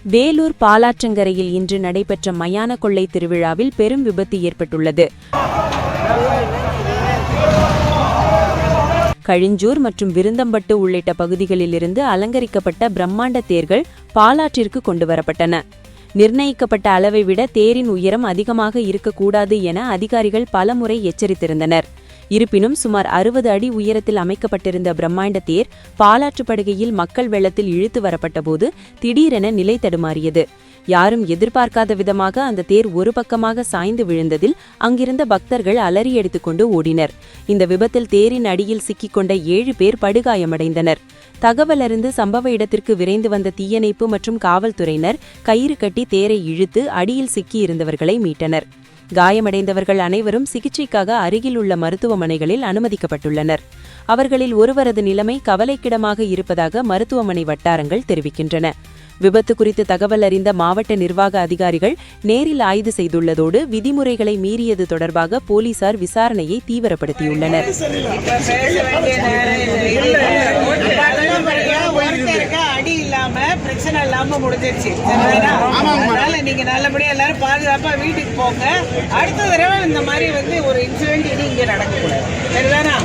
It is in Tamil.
வேலூர் பாலாற்றங்கரையில் இன்று நடைபெற்ற மயான கொள்ளை திருவிழாவில் பெரும் விபத்து ஏற்பட்டுள்ளது. கழிஞ்சூர் மற்றும் விருந்தம்பட்டு உள்ளிட்ட பகுதிகளிலிருந்து அலங்கரிக்கப்பட்ட பிரம்மாண்ட தேர்கள் பாலாற்றிற்கு கொண்டுவரப்பட்டன. நிர்ணயிக்கப்பட்ட அளவை விட தேரின் உயரம் அதிகமாக இருக்கக்கூடாது என அதிகாரிகள் பலமுறை எச்சரித்திருந்தனர். இருப்பினும் சுமார் 60 அடி உயரத்தில் அமைக்கப்பட்டிருந்த பிரம்மாண்ட தேர் பாலாற்றுப்படுகையில் மக்கள் வெள்ளத்தில் இழுத்து வரப்பட்டபோது திடீரென நிலை தடுமாறியது. யாரும் எதிர்பார்க்காத விதமாக அந்த தேர் ஒரு பக்கமாக சாய்ந்து விழுந்ததில் அங்கிருந்த பக்தர்கள் அலறி எடுத்துக்கொண்டு ஓடினர். இந்த விபத்தில் தேரின் அடியில் சிக்கிக்கொண்ட 7 பேர் படுகாயமடைந்தனர். தகவல் அறிந்து சம்பவ இடத்திற்கு விரைந்து வந்த தீயணைப்பு மற்றும் காவல்துறையினர் கயிறு கட்டி தேரை இழுத்து அடியில் சிக்கியிருந்தவர்களை மீட்டனர். காயமடைந்தவர்கள் அனைவரும் சிகிச்சைக்காக அருகில் உள்ள மருத்துவமனைகளில் அனுமதிக்கப்பட்டுள்ளனர். அவர்களில் ஒருவரது நிலைமை கவலைக்கிடமாக இருப்பதாக மருத்துவமனை வட்டாரங்கள் தெரிவிக்கின்றன. விபத்து குறித்து தகவல் அறிந்த மாவட்ட நிர்வாக அதிகாரிகள் நேரில் ஆய்வு செய்துள்ளதோடு விதிமுறைகளை மீறியது தொடர்பாக போலீசார் விசாரணையை தீவிரப்படுத்தியுள்ளனர். அடி இல்லாம பிரச்சனை இல்லாம முடிஞ்சிருச்சு. அதனால நீங்க நல்லபடியா எல்லாரும் பாதுகாப்பா வீட்டுக்கு போங்க. அடுத்த தடவை இந்த மாதிரி ஒரு இன்சிடென்ட் இனி இங்க நடக்கக்கூடாது. சரிதானா?